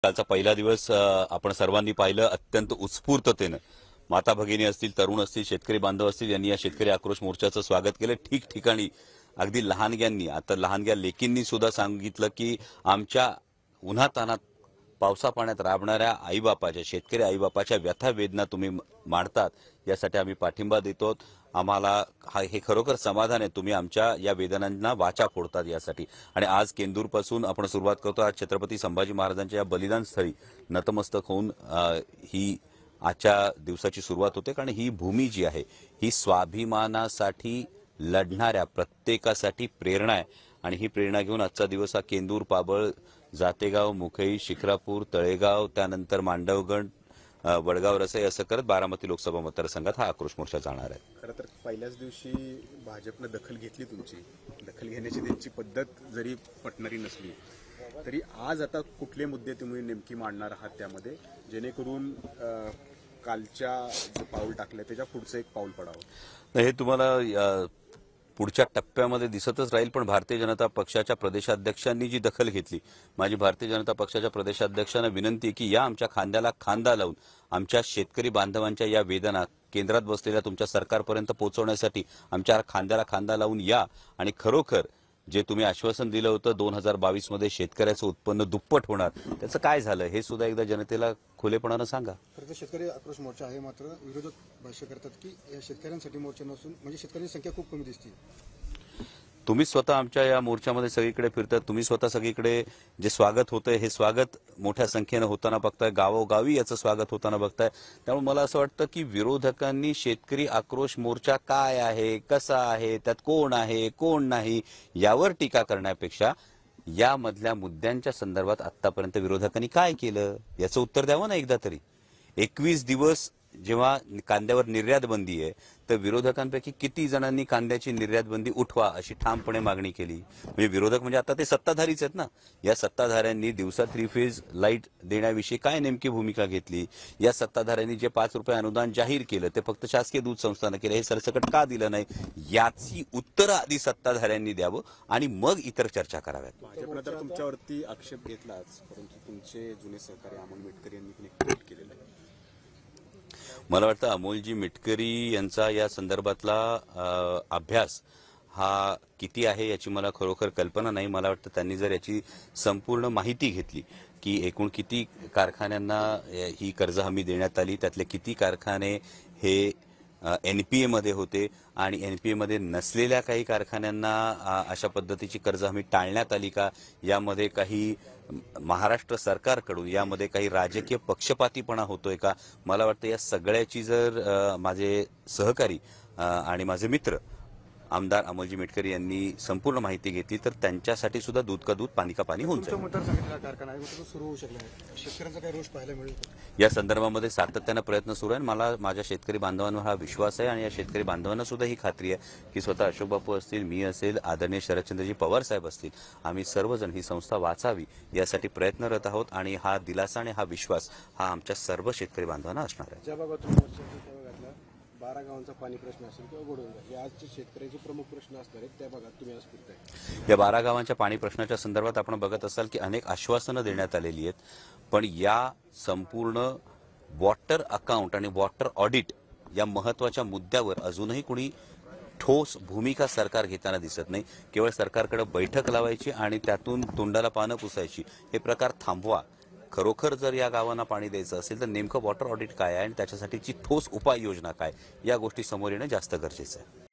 कालचा पहिला दिवस आपण सर्वांनी पाहिलं अत्यंत उत्स्फूर्ततेनं माता भगिनी असतील, तरुण असतील, शेतकरी बांधव असतील यांनी या शेतकरी आक्रोश मोर्चाचं स्वागत केलं. ठिकठिकाणी अगदी लहानग्यांनी, आता लहानग्या लेकींनी सुद्धा सांगितलं की आमच्या उन्हातान्हात पावसा पाण्यात राबणाऱ्या आईबापाच्या, शेतकरी आईबापाच्या व्यथा वेदना तुम्ही मांडतात, यासाठी आम्ही पाठिंबा देतो. आम्हाला हे खरोखर समाधान आहे, तुम्ही आमच्या या वेदनांना वाचा फोडतात यासाठी. आणि आज केंदूरपासून आपण सुरुवात करतो. आज छत्रपती संभाजी महाराजांच्या या बलिदान स्थळी नतमस्तक होऊन ही आजच्या दिवसाची सुरुवात होते. कारण ही भूमी जी आहे ही स्वाभिमानासाठी लढणाऱ्या प्रत्येकासाठी प्रेरणा आहे. आणि ही प्रेरणा घेऊन आजचा दिवस हा केंदूर, पाबळ, जातेगाव, मुखई, शिक्रापूर, तळेगाव, त्यानंतर मांडवगड, वडगाव, रसाई असं करत बारामती लोकसभा मतदारसंघात हा आक्रोश मोर्चा जाणार आहे. खरं तर पहिल्याच दिवशी भाजपने दखल घेतली. तुमची दखल घेण्याची त्यांची पद्धत जरी पटणारी नसली तरी आज आता कुठले मुद्दे तुम्ही नेमकी मांडणार आहात त्यामध्ये, जेणेकरून कालच्या जे पाऊल टाकले त्याच्या पुढचं एक पाऊल पडावं? हे तुम्हाला पुढच्या टप्प्यामध्ये दिसतच राहील. पण भारतीय जनता पक्षाच्या प्रदेशाध्यक्षांनी जी दखल घेतली, माझी भारतीय जनता पक्षाच्या प्रदेशाध्यक्षांना विनंती आहे की या आमच्या खांद्याला खांदा लावून आमच्या शेतकरी बांधवांच्या या वेदना केंद्रात बसलेल्या तुमच्या सरकारपर्यंत पोहोचवण्यासाठी आमच्या खांद्याला खांदा लावून या. आणि खरोखर जे तुम्ही आश्वासन दिलं होतं 2022 मध्ये शेतकऱ्याचं उत्पन्न दुप्पट होणार, त्याचं काय झालं हे सुद्धा एकदा जनतेला खुलेपणानं सांगा. खरं तर शेतकरी आक्रोश मोर्चा आहे, मात्र विरोधक भाष्य करतात की या शेतकऱ्यांसाठी मोर्चा नसून म्हणजे शेतकऱ्यांची संख्या खूप कमी दिसते. तुम्ही स्वतः आमच्या या मोर्चामध्ये सगळीकडे फिरतात, तुम्ही स्वतः सगळीकडे जे स्वागत होतंय हे स्वागत मोठ्या संख्येनं होताना बघताय, गावोगावी याचं स्वागत होताना बघताय. त्यामुळे मला असं वाटतं की विरोधकांनी शेतकरी आक्रोश मोर्चा काय आहे, कसा आहे, त्यात कोण आहे, कोण नाही यावर टीका करण्यापेक्षा यामधल्या मुद्द्यांच्या संदर्भात आतापर्यंत विरोधकांनी काय केलं याचं उत्तर द्यावं ना एकदा तरी. 21 दिवस जेव्हा कांद्यावर निर्यात बंदी आहे तर विरोधकांपैकी किती जणांनी कांद्याची निर्यात बंदी उठवा अशी ठामपणे मागणी केली? म्हणजे विरोधक म्हणजे आता ते सत्ताधारीच आहेत ना. या सत्ताधाऱ्यांनी दिवसा 3 फेज लाईट देण्याविषयी काय नेमकी भूमिका घेतली? या सत्ताधाऱ्यांनी जे 5 रुपये अनुदान जाहीर केलं ते फक्त शासकीय दूध संस्थांना केलं, हे सरसकट का दिलं नाही याची उत्तरं आधी सत्ताधाऱ्यांनी द्यावं आणि मग इतर चर्चा कराव्यात. भाजपने तर तुमच्यावरती आक्षेप घेतलाच, परंतु तुमचे जुने सहकारी अमोल मिटकरी यांनी एक ट्विट केलेलं आहे. मला वाटतं अमोलजी मिटकरी यांचा या संदर्भातला अभ्यास हा किती आहे याची मला खरोखर कल्पना नाही. मला वाटतं त्यांनी जर याची संपूर्ण माहिती घेतली की एकूण किती कारखान्यांना ही कर्ज हमी देण्यात आली, त्यातले किती कारखाने हे एनपीए मध्ये होते आणि एनपीए मध्ये नसलेल्या काही कारखान्यांना अशा पद्धतीची कर्ज हमी टाळण्यात आली का, यामध्ये काही महाराष्ट्र सरकारकडून यामध्ये काही राजकीय पक्षपातीपणा होतोय का, मला वाटतं या सगळ्याची जर माझे सहकारी आणि माझे मित्र आमदार अमोलजी मिटकरी यांनी संपूर्ण माहिती घेतली तर त्यांच्यासाठी सुद्धा दूध का दूध, पाणी का पाणी होऊन जाईल. कारखाना सुरू होऊ शकला आहे, शेतकऱ्यांचा काही रोष पाहायला मिळेल या संदर्भामध्ये सातत्यानं प्रयत्न सुरू आहे. मला माझ्या शेतकरी बांधवांवर हा विश्वास आहे आणि या शेतकरी बांधवांना सुद्धा ही खात्री आहे की स्वतः अशोक बापू असतील, मी असेल, आदरणीय शरदचंद्रजी पवार साहेब असतील, आम्ही सर्वजण ही संस्था वाचावी यासाठी प्रयत्नरत आहोत. आणि हा दिलासा आणि हा विश्वास हा आमच्या सर्व शेतकरी बांधवांना असणार आहे. 12 गावांचा पाणी प्रश्न असेल किंवा गोडवंगा, हे आजचे शेतकऱ्यांचे प्रमुख प्रश्न असणार आहेत, त्या भागात तुम्ही आज फिरताय. या 12 गावांच्या पाणी प्रश्नाच्या संदर्भात आपण बघत असाल की अनेक आश्वासनं देण्यात आलेली आहेत, पण या संपूर्ण वॉटर अकाउंट आणि वॉटर ऑडिट या महत्वाच्या मुद्द्यावर अजूनही कुणी ठोस भूमिका सरकार घेताना दिसत नाही. केवळ सरकारकडे बैठक लावायची आणि त्यातून तोंडाला पानं पुसायची, हे प्रकार थांबवा. खरोखर जर या गावांना पाणी द्यायचं असेल तर नेमकं वॉटर ऑडिट काय आहे आणि त्याच्यासाठीची ठोस उपाययोजना काय, या गोष्टी समोर येणं जास्त गरजेचं आहे.